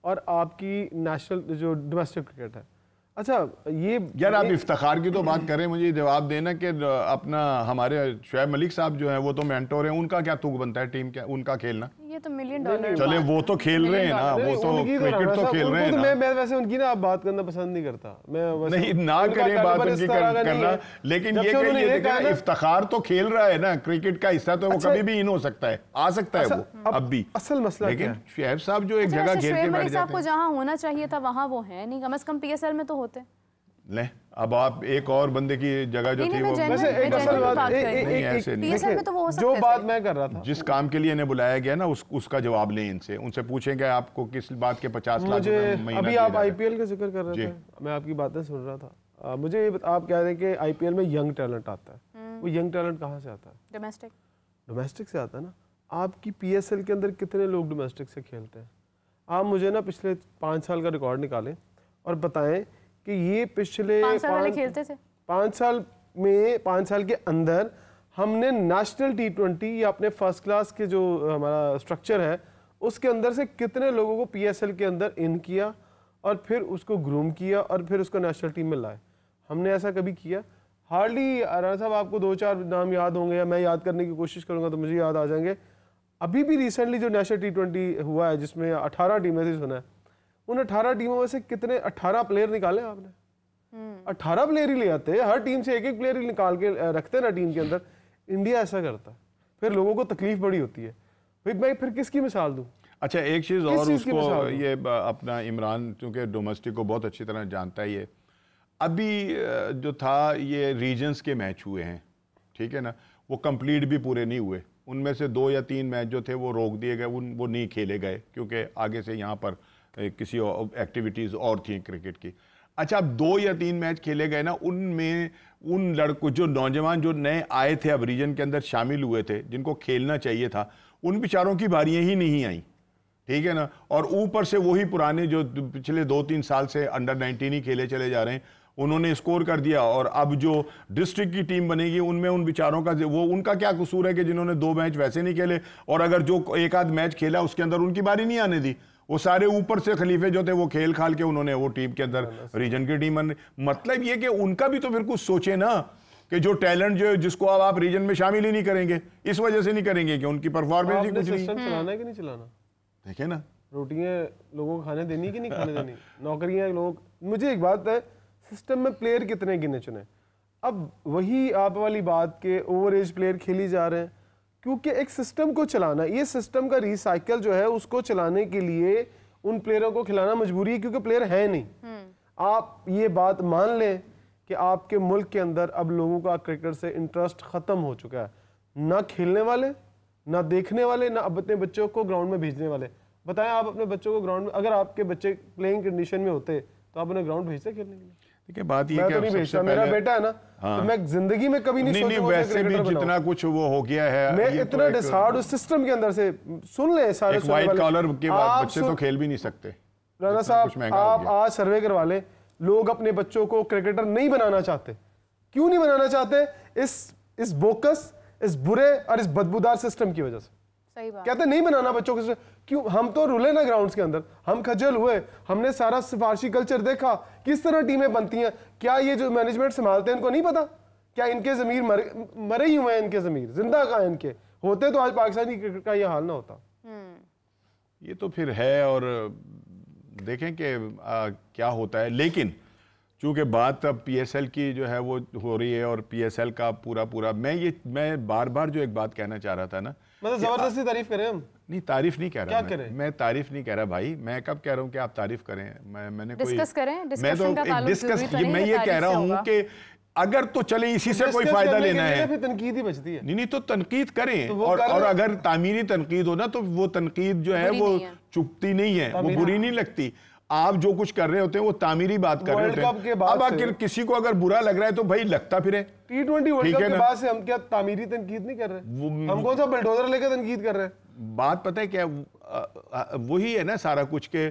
और आपकी नेशनल जो डोमेस्टिक क्रिकेट है। अच्छा ये यार आप इफ्तिखार की तो बात करें, मुझे जवाब देना कि अपना हमारे शुएब मलिक साहब जो हैं वो तो मेंटोर हैं, उनका क्या तुक बनता है टीम क्या उनका खेलना? ये तो $1,000,000 चले वो तो खेल रहे हैं ना, वो तो क्रिकेट तो खेल रहे हैं ना। मैं वैसे उनकी ना आप बात करना पसंद नहीं करता, मैं नहीं ना करें बात उनकी करना, लेकिन ये कि इफ्तिखार तो खेल रहा है ना, क्रिकेट का हिस्सा तो वो कभी भी इन हो सकता है, आ सकता है वो अब भी। असल मसला लेकिन शुएब साहब जो एक जगह घेर के बैठ जाते हैं, जहाँ होना चाहिए था वहाँ वो है नहीं, कम से कम PSL में तो होते। ले अब आप एक और बंदे की जगह जो थी वो वैसे एक असल बात PSL में तो वो हो सकता जो बात मैं कर रहा था, जिस काम के लिए इन्हें बुलाया गया ना उसका जवाब लें इनसे, उनसे पूछेंगे आपको किस बात के 50 लाख मुझे अभी आप IPL का जिक्र कर रहे थे, मैं आपकी बातें सुन रहा था। मुझे आप कह रहे हैं कि IPL में यंग टैलेंट आता है, वो यंग टैलेंट कहाँ से आता है? डोमेस्टिक से आता है ना। आपकी PSL के अंदर कितने लोग डोमेस्टिक से खेलते हैं? आप मुझे ना पिछले 5 साल का रिकॉर्ड निकालें और बताएं कि ये पिछले 5 साल पहले खेलते थे। 5 साल के अंदर हमने नेशनल T20 या अपने फर्स्ट क्लास के जो हमारा स्ट्रक्चर है उसके अंदर से कितने लोगों को PSL के अंदर इन किया और फिर उसको ग्रूम किया और फिर उसको नेशनल टीम में लाए? हमने ऐसा कभी किया? हार्डली। राणा साहब आपको 2-4 नाम याद होंगे या मैं याद करने की कोशिश करूंगा तो मुझे याद आ जाएंगे। अभी भी रिसेंटली जो नेशनल T20 हुआ है जिसमें 18 टीमें थी, सुना है उन 18 टीमों में से कितने 18 प्लेयर निकाले आपने? 18 प्लेयर ही ले आते हैं, हर टीम से एक प्लेयर ही निकाल के रखते हैं ना टीम के अंदर। इंडिया ऐसा करता है, फिर लोगों को तकलीफ बड़ी होती है। भाई मैं फिर किसकी मिसाल दूं? अच्छा एक चीज़ और उसको ये अपना इमरान चूँकि डोमेस्टिक को बहुत अच्छी तरह जानता है, ये अभी जो था ये रीजन्स के मैच हुए हैं, ठीक है ना, वो कंप्लीट भी पूरे नहीं हुए। उनमें से 2 या 3 मैच जो थे वो रोक दिए गए, वो नहीं खेले गए क्योंकि आगे से यहाँ पर किसी एक्टिविटीज़ और थी क्रिकेट की। अच्छा अब 2 या 3 मैच खेले गए ना, उनमें उन लड़कों जो नौजवान जो नए आए थे अब रीजन के अंदर शामिल हुए थे जिनको खेलना चाहिए था, उन बेचारों की बारियां ही नहीं आई, ठीक है ना। और ऊपर से वही पुराने जो पिछले 2-3 साल से अंडर 19 ही खेले चले जा रहे हैं, उन्होंने स्कोर कर दिया। और अब जो डिस्ट्रिक्ट की टीम बनेगी उनमें उन बेचारों का वो उनका क्या कसूर है कि जिन्होंने 2 मैच वैसे नहीं खेले, और अगर जो एक आध मैच खेला उसके अंदर उनकी बारी नहीं आने दी, वो सारे ऊपर से खलीफे जो थे वो खेल खाल के उन्होंने वो टीम के अंदर रीजन की टीम बन। मतलब ये कि उनका भी तो फिर कुछ सोचे ना कि जो टैलेंट जो है जिसको अब आप रीजन में शामिल ही नहीं करेंगे, इस वजह से नहीं करेंगे कि उनकी परफॉर्मेंस ही कुछ नहीं। चलाना है कि नहीं चलाना, देखे ना, रोटियां लोगों को खाने देनी कि नहीं खाने देनी, नौकरियां लोग। मुझे एक बात है, सिस्टम में प्लेयर कितने गिने चुने? अब वही आप वाली बात के ओवर एज प्लेयर खेली जा रहे हैं, क्योंकि एक सिस्टम को चलाना, ये सिस्टम का रिसाइकल जो है उसको चलाने के लिए उन प्लेयरों को खिलाना मजबूरी है क्योंकि प्लेयर है नहीं। आप ये बात मान लें कि आपके मुल्क के अंदर अब लोगों का क्रिकेट से इंटरेस्ट खत्म हो चुका है, ना खेलने वाले, ना देखने वाले, ना अब अपने बच्चों को ग्राउंड में भेजने वाले। बताएं आप अपने बच्चों को ग्राउंड में, अगर आपके बच्चे प्लेइंग कंडीशन में होते तो आप उन्हें ग्राउंड भेजते खेलने के लिए? देखिए बात ये मैं तो नहीं भेजता, मेरा बेटा है ना, तो मैं जिंदगी में कभी नहीं सोचूंगा वैसे भी जितना कुछ वो हो गया है, मैं इतना डिसहार्ड उस सिस्टम के अंदर से। सुन ले सारे वाइट कॉलर के बच्चे तो खेल भी नहीं सकते। राणा साहब आप आज सर्वे करवा लें, लोग अपने बच्चों को क्रिकेटर नहीं बनाना चाहते। क्यों नहीं बनाना चाहते? इस बोकस, इस बुरे और इस बदबूदार सिस्टम की वजह से। सही बात। कहते नहीं बनाना बच्चों को। क्यों? हम तो रुले ना ग्राउंड्स के अंदर, हम खजल हुए, हमने सारा सिफारशी कल्चर देखा, किस तरह टीमें बनती हैं। क्या ये जो मैनेजमेंट संभालते हैं इनको नहीं पता? क्या इनके जमीर मरे ही हुए हैं? इनके जमीर जिंदा कहाँ इनके होते तो आज पाकिस्तानी क्रिकेट का ये हाल ना होता। ये तो फिर है, और देखें कि क्या होता है। लेकिन चूंकि बात अब PSL की जो है वो हो रही है, और PSL का पूरा मैं बार बार जो एक बात कहना चाह रहा था ना, मतलब जबरदस्ती तारीफ करें हम? नहीं, तारीफ नहीं कह रहा। क्या करें? मैं तारीफ नहीं कह रहा भाई, मैं कब कह रहा हूँ कि आप तारीफ करें? मैंने डिस्कस करें, मैं तो मैं ये कह रहा हूँ कि अगर तो चले इसी से कोई फायदा लेना है, फिर तनकीद ही बचती है। नहीं तो तनकीद करें, और अगर तामीरी तनकीद हो ना तो वो तनकीद जो है वो चुपती नहीं है, वो बुरी नहीं लगती। आप जो कुछ कर रहे होते हैं वो तामीरी बात कर रहे होते हैं। अब अगर किसी को अगर बुरा लग रहा है तो भाई लगता फिर है। T20 वर्ल्ड कप के बाद से हम क्या तामीरी तनकीद नहीं कर रहे? हम कौन सा बुलडोजर लेकर तनकीद कर रहे हैं? बात पता है क्या, वही है ना सारा कुछ के।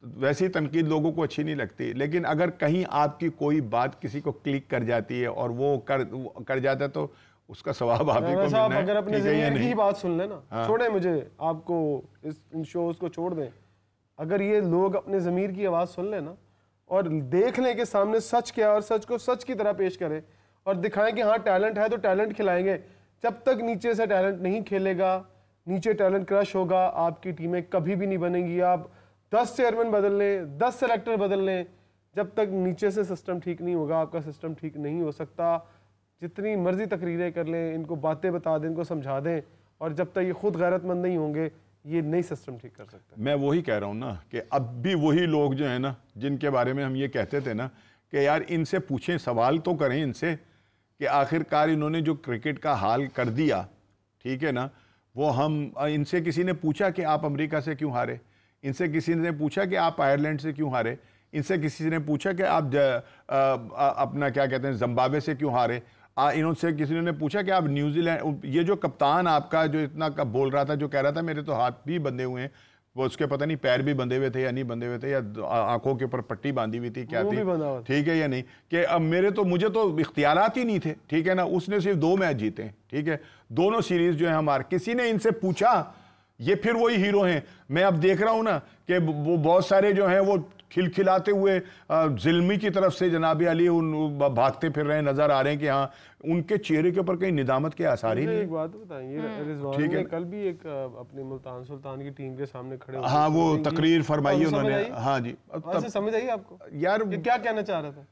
वैसी तनकीद लोगों को अच्छी नहीं लगती, लेकिन अगर कहीं आपकी कोई बात किसी को क्लिक कर जाती है और वो कर जाता है तो उसका सवाब आप ही को मिलना है। अगर अपने ज़िंदगी की बात सुन लेना, छोड़े मुझे, आपको इन शोज को छोड़ दें, अगर ये लोग अपने ज़मीर की आवाज़ सुन लें ना और देख लें कि सामने सच क्या है और सच को सच की तरह पेश करें और दिखाएं कि हाँ टैलेंट है तो टैलेंट खिलाएंगे। जब तक नीचे से टैलेंट नहीं खेलेगा, नीचे टैलेंट क्रश होगा, आपकी टीमें कभी भी नहीं बनेंगी। आप 10 चेयरमैन बदल लें, 10 सेलेक्टर बदल लें, जब तक नीचे से सिस्टम ठीक नहीं होगा आपका सिस्टम ठीक नहीं हो सकता। जितनी मर्जी तकरीरें कर लें, इनको बातें बता दें, इनको समझा दें, और जब तक ये खुद गैरतमंद नहीं होंगे ये नई सिस्टम ठीक कर सकते। मैं वही कह रहा हूँ ना कि अब भी वही लोग जो है ना जिनके बारे में हम ये कहते थे ना कि यार इनसे पूछें, सवाल तो करें इनसे कि आखिरकार इन्होंने जो क्रिकेट का हाल कर दिया, ठीक है ना, वो हम इनसे किसी ने पूछा कि आप अमेरिका से क्यों हारे, इनसे किसी ने पूछा कि आप आयरलैंड से क्यों हारे, इनसे किसी ने पूछा कि आप अपना क्या कहते हैं जिम्बाब्वे से क्यों हारे, इन्होंने किसी ने पूछा कि आप न्यूजीलैंड, ये जो कप्तान आपका जो इतना बोल रहा था, जो कह रहा था मेरे तो हाथ भी बंधे हुए हैं, वो उसके पता नहीं पैर भी बंधे हुए थे या नहीं बंधे हुए थे, या आंखों के ऊपर पट्टी बांधी हुई थी, क्या थी, ठीक है या नहीं, कि अब मुझे तो इख्तियारात ही नहीं थे, ठीक है ना। उसने सिर्फ 2 मैच जीते, ठीक है, दोनों सीरीज जो है हमारे, किसी ने इनसे पूछा, ये फिर वही हीरो हैं। मैं अब देख रहा हूं ना कि वो बहुत सारे जो हैं वो खिलखिलाते हुए जिल्मी की तरफ से जनाब अली भागते फिर रहे नजर आ रहे हैं कि हाँ उनके चेहरे के ऊपर कहीं निदामत के आसार ही नहीं। एक बात बताइए, रिजवान ने कल भी एक अपनी मुल्तान सुल्तान की टीम के सामने खड़े हो, हाँ वो तकरीर फरमाई उन्होंने, हाँ जी, समझ आई आपको यार क्या कहना चाह रहा था?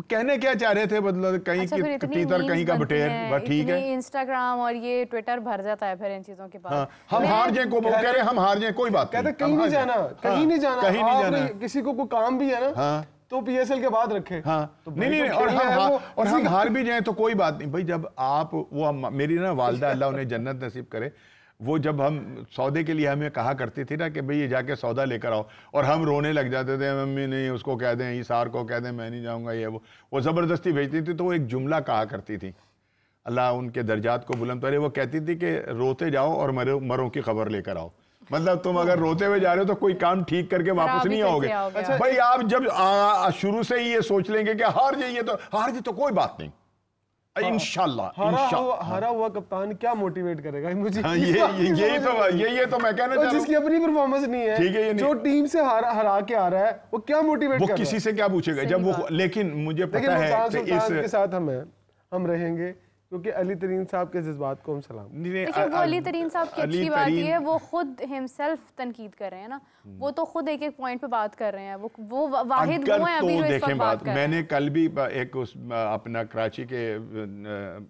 कहने क्या चाह रहे थे, मतलब कहीं की तीतर कहीं का बटेर, ठीक है। इंस्टाग्राम और ये ट्विटर भर जाता है फिर इन चीजों के बाद। हम हार जाए, को कह रहे हम हार जाए, कोई बात नहीं, कहीं नहीं जाना, कहीं नहीं जाना, कहीं नहीं जाना। किसी को कोई काम भी है ना तो पीएसएल के बाद रखे, हाँ तो नहीं, और हम हार भी जाए तो कोई बात नहीं भाई। जब आप वो मेरी ना वालदा अल्लाह उन्हें जन्नत नसीब करे, वो जब हम सौदे के लिए हमें कहा करती थी ना कि भाई ये जाके सौदा लेकर आओ, और हम रोने लग जाते थे, मम्मी नहीं उसको कह दें, इसार को कह दें मैं नहीं जाऊंगा, ये वो ज़बरदस्ती भेजती थी। तो वो एक जुमला कहा करती थी, अल्लाह उनके दर्जात को बुलंद करे, वो कहती थी कि रोते जाओ और मरों की खबर लेकर आओ। मतलब तुम अगर रोते हुए जा रहे हो तो कोई काम ठीक करके वापस नहीं आओगे। अच्छा भाई आप जब शुरू से ही ये सोच लेंगे कि हार जाइए तो कोई बात नहीं, इंशाल्लाह हारा हुआ कप्तान क्या मोटिवेट करेगा मुझे। यही तो मैं कहना चाह रहा हूं, जिसकी अपनी परफॉर्मेंस नहीं है, ठीक है, जो टीम से हरा के आ रहा है वो क्या मोटिवेट करेगा, वो किसी से क्या पूछेगा जब वो। लेकिन मुझे पता है कि इसके साथ हम रहेंगे क्योंकि अली तरीन साहब के जज़्बात को हम सलाम। लेकिन वो अली तरीन साहब की अच्छी बात ये है वो खुद हिमसेल्फ तनकीद कर रहे हैं ना, वो तो खुद एक एक पॉइंट पे बात कर रहे हैं, वो वाहिद वो हैं अभी जो इस वक्त बात कर रहे हैं। मैंने कल भी एक अपना कराची के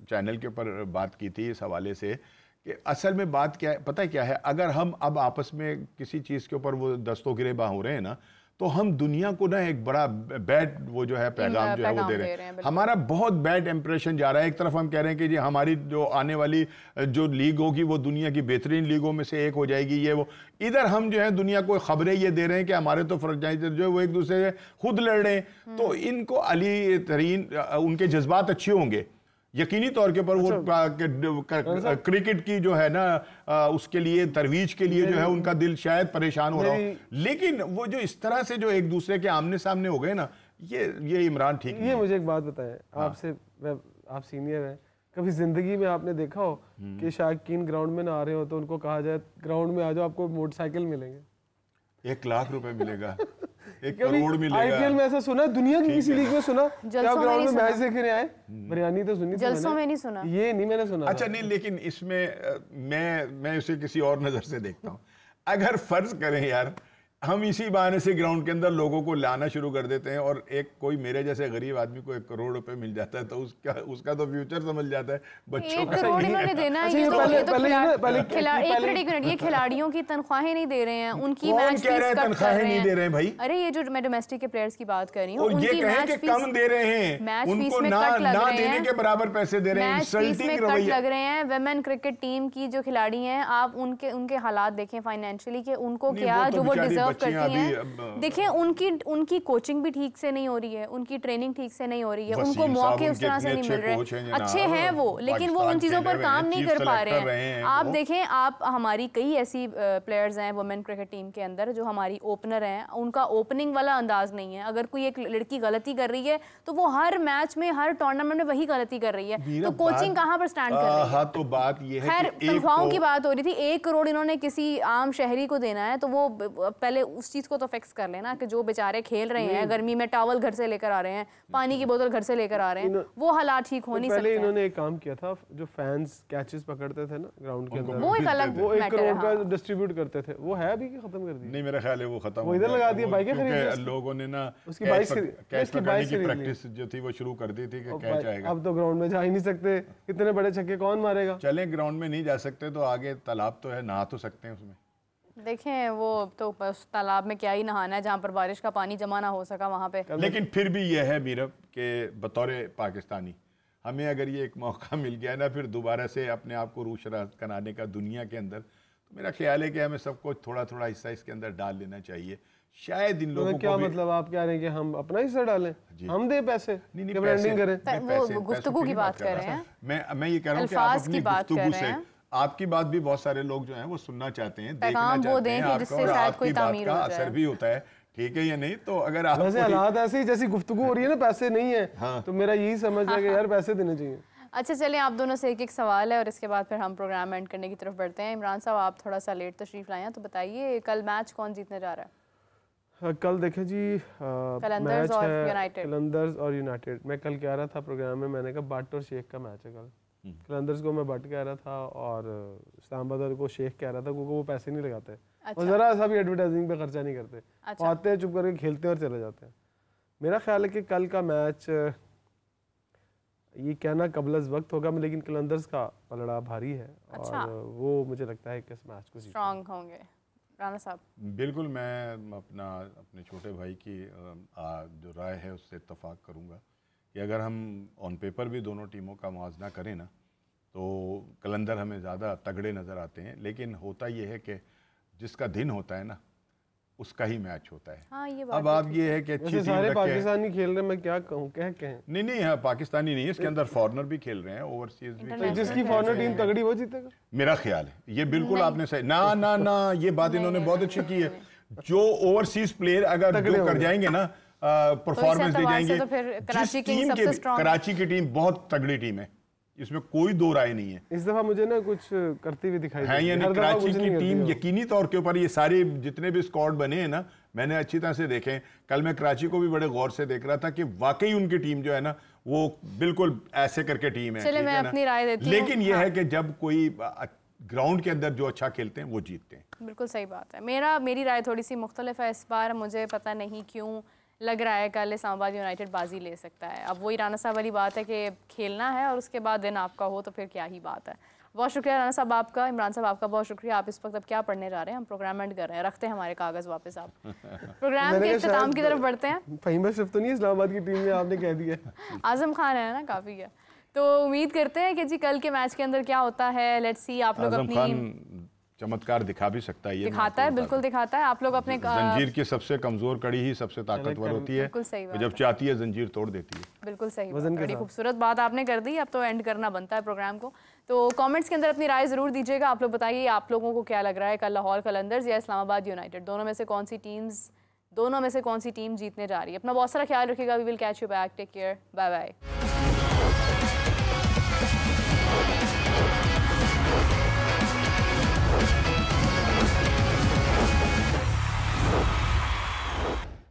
चैनल के ऊपर बात की थी इस हवाले से कि असल में बात क्या है, पता है क्या है, अगर हम अब आपस में किसी चीज़ के ऊपर वो दस्तों गिरेबां हो रहे हैं ना, तो हम दुनिया को ना एक बड़ा बैड वो जो है पैगाम जो है वो दे रहे हैं। हमारा बहुत बैड इंप्रेशन जा रहा है। एक तरफ हम कह रहे हैं कि जी हमारी जो आने वाली जो लीग होगी वो दुनिया की बेहतरीन लीगों में से एक हो जाएगी, ये वो। इधर हम जो है दुनिया को खबरें ये दे रहे हैं कि हमारे तो फ्रेंचाइजर जो है वो एक दूसरे से खुद लड़ रहे हैं। तो इनको अली तरीन उनके जज्बात अच्छे होंगे यकीनी तौर के ऊपर, वो क्रिकेट की जो है ना उसके लिए तरवीज के लिए जो है उनका दिल शायद परेशान हो रहा हो, लेकिन वो जो इस तरह से जो एक दूसरे के आमने सामने हो गए ना, ये इमरान ठीक नहीं। ये मुझे एक बात बताएं आपसे, आप सीनियर हैं, कभी जिंदगी में आपने देखा हो कि शायकीन ग्राउंड में ना आ रहे हो तो उनको कहा जाए ग्राउंड में आ जाओ, आपको मोटरसाइकिल मिलेंगे, 1 लाख रुपए मिलेगा, 1 करोड़ मिलेगा। आईपीएल में ऐसा सुना, दुनिया की किसी लीग में सुना? क्या ग्राउंड में मैच देखने आए? बिरयानी तो सुनी, जलसों में नहीं सुना, ये नहीं मैंने सुना। अच्छा नहीं, लेकिन इसमें मैं उसे किसी और नजर से देखता हूँ। अगर फर्ज करें यार हम इसी बहाने से ग्राउंड के अंदर लोगों को लाना शुरू कर देते हैं और एक कोई मेरे जैसे गरीब आदमी को 1 करोड़ रुपए मिल जाता है तो उसका तो फ्यूचर समझ जाता है बच्चों का। 1 करोड़ इन्होंने देना है, ये खिलाड़ियों की तनख्वाहें नहीं दे रहे हैं, उनकी मैच फीस तनख्वाहें नहीं दे रहे हैं भाई। अरे ये जो मैं डोमेस्टिक के प्लेयर्स की बात कर रही हूँ, ये कहें कि कम दे रहे हैं, उनको ना देने के बराबर पैसे दे रहे हैं, इंसल्टिंग रवैया लग रहे हैं। वुमेन क्रिकेट टीम की जो खिलाड़ी हैं, आप उनके हालात देखें फाइनेंशियली कि उनको क्या जो वो डिजर्व करती हैं। देखिए उनकी कोचिंग भी ठीक से नहीं हो रही है, उनकी ट्रेनिंग ठीक से नहीं हो रही है, उनको मौके उस तरह से नहीं मिल रहे। अच्छे हैं वो, लेकिन वो उन चीज़ों पर काम नहीं कर पा रहे हैं। आप देखें, आप हमारी कई ऐसी प्लेयर्स हैं वुमेन क्रिकेट टीम के अंदर जो हमारी ओपनर हैं, उनका ओपनिंग वाला अंदाज नहीं है। अगर कोई एक लड़की गलती कर रही है तो वो हर मैच में हर टूर्नामेंट में वही गलती कर रही है, तो कोचिंग कहाँ पर स्टैंड कर रही है? तो बात ये है खैर तनख्वाहों की बात हो रही थी, 1 करोड़ इन्होंने किसी आम शहरी को देना है तो वो पहले पहले उस चीज़ को तो फिक्स कर लेना कि जो बेचारे खेल रहे हैं, गर्मी में टॉवल घर से लेकर आ रहे हैं, पानी की बोतल घर से लेकर आ रहे हैं, वो हालात ठीक हो नहीं सकते। पहले इन्होंने एक काम किया था, जो फैंस कैचेस पकड़ते थे ना ग्राउंड के अंदर, वो एक अलग वो 1 करोड़ का मैटर। डिस्ट्रीब्यूट करते थे, वो है अभी कि खत्म कर दिया? नहीं, मेरा ख्याल है वो खत्म वो इधर लगा दिया, बाइकें खरीद ली लोगों ने ना उसकी बाइक कैच पकड़ने की प्रैक्टिस जो थी वो शुरू कर दी थी कि कैच आएगा। अब तो ग्राउंड में जा ही नहीं सकते, इतने बड़े छक्के कौन मारेगा? चलें, ग्राउंड में नहीं जा सकते तो आगे तालाब तो है, नहा तो सकते हैं उसमें। देखें वो तो बस तालाब में क्या ही नहाना है, जहाँ पर बारिश का पानी जमा ना हो सका वहाँ पे। लेकिन फिर भी यह है मीरब के बतौर पाकिस्तानी हमें अगर ये एक मौका मिल गया ना फिर दोबारा से अपने आप को रूश राज कराने का दुनिया के अंदर, तो मेरा ख्याल है कि हमें सबको थोड़ा थोड़ा हिस्सा इसके अंदर डाल लेना चाहिए। शायद इन लोगों क्या को भी मतलब आप कह रहे हैं कि हम अपना हिस्सा डालें, हम दे पैसे, नहीं, ब्रांडिंग करें? वो गुफ्तगू की बात कर रहे हैं, मैं ये कह रहा हूँ कि आप अपनी गुफ्तगू से आपकी बात भी बहुत सारे लोग जो हैं वो सुनना चाहते हैं, देखना चाहते हैं आपको, और आपकी बात का असर भी होता है, ठीक है या नहीं? तो अगर आप वैसे हालात ऐसे ही जैसी गुफ्तगू हो रही है ना, पैसे नहीं है, हाँ। तो मेरा यही समझ है कि यार पैसे देने चाहिए। अच्छा चलिए, आप दोनों से एक सवाल है और इसके बाद फिर हम प्रोग्राम एंड करने की तरफ बढ़ते हैं। इमरान साहब, आप थोड़ा सा लेट तशरीफ लाए हैं, तो बताइए कल मैच कौन जीतने जा रहा है? कल देखें जी, कलंदर्स और यूनाइटेड। कलंदर्स और यूनाइटेड। मैं कल कह रहा था प्रोग्राम में, मैंने कहा बट और शेख का मैच है कल। कलंदर्स को मैं बट कह रहा था और इस्लामाबाद को शेख कह रहा था, क्योंकि वो पैसे नहीं लगाते और ज़रा सा भी एडवर्टाइजिंग पे खर्चा नहीं करते। आते हैं, चुप करके खेलते हैं और चले जाते हैं। मेरा ख्याल है कि कल का मैच, ये कहना कबलज वक्त होगा, लेकिन कलंदर्स का पलड़ा भारी है और वो मुझे लगता है कि इस मैच को स्ट्रांग होंगे। राना साहब? बिल्कुल, मैं अपने छोटे भाई की जो राय है उससे इत्तफाक करूँगा कि अगर हम ऑन पेपर भी दोनों टीमों का मुआवजा करें ना, तो कलंदर हमें ज़्यादा तगड़े नज़र आते हैं, लेकिन होता ये है कि जिसका दिन होता है ना उसका ही मैच होता है। हाँ, ये अब आप ये है कि अच्छी टीम सारे पाकिस्तानी खेल रहे हैं, मैं क्या कहूँ, कहें नहीं, हाँ, पाकिस्तानी नहीं है, इसके अंदर फॉरनर भी खेल रहे हैं, ओवरसीज भी। तो जिसकी फॉरनर टीम तगड़ी वो जीतेगा, मेरा ख्याल है। ये बिल्कुल आपने सही ना ये बात इन्होंने बहुत अच्छी की है। जो ओवरसीज प्लेयर अगर जो कर जाएंगे ना, परफॉर्मेंस दे जाएंगे, कराची की टीम बहुत तगड़ी टीम है, इसमें कोई दो राय नहीं है। इस दफा मुझे ना कुछ करती हुई दिखाई है, यानी कराची की टीम यकीनी तौर के ऊपर, ये सारे जितने भी स्क्वाड बने हैं ना, मैंने अच्छी तरह से देखे। कल मैं कराची को भी बड़े गौर से देख रहा था कि वाकई उनकी टीम जो है ना वो बिल्कुल ऐसे करके टीम है। चलिए मैं अपनी राय देती हूं। लेकिन यह है कि जब कोई ग्राउंड के अंदर जो अच्छा खेलते हैं वो जीतते हैं। बिल्कुल सही बात है। मेरी राय थोड़ी सी मुख्तलिफ है इस बार। मुझे पता नहीं क्यों लग रहा है कल इस्लामाबाद यूनाइटेड बाजी ले सकता है। अब वही राना साहब वाली बात है कि खेलना है और उसके बाद दिन आपका हो तो फिर क्या ही बात है। बहुत शुक्रिया राना साहब आपका। इमरान साहब आपका बहुत शुक्रिया। आप इस वक्त अब क्या पढ़ने जा रहे हैं? हम प्रोग्राम एंड कर रहे हैं, रखते हैं हमारे कागज़ वापस। आप प्रोग्राम के इख्तिताम की तरफ बढ़ते हैं। फहीमा शरीफ तो नहीं इस्लामाबाद की टीम में, आपने कह दिया। आजम खान है ना, काफ़ी है। तो उम्मीद करते हैं कि जी कल के मैच के अंदर क्या होता है। Let's see. आप लोग अपनी चमत्कार दिखा भी सकता है, ये दिखाता है, बिल्कुल दिखाता है। आप लोग अपने जंजीर की सबसे कमजोर कड़ी ही सबसे ताकतवर होती है, जब चाहती है जंजीर तोड़ देती है। बिल्कुल सही, बड़ी खूबसूरत बात आपने कर दी। अब तो एंड करना बनता है प्रोग्राम को। तो कमेंट्स के अंदर अपनी राय जरूर दीजिएगा। आप लोग बताइए आप लोगों को क्या लग रहा है, कल लाहौर कलंदर्स या इस्लामाबाद यूनाइटेड, दोनों में से कौन सी टीम जीतने जा रही है। अपना बहुत सारा ख्याल रखिएगा। We will catch you back. Take care, bye bye.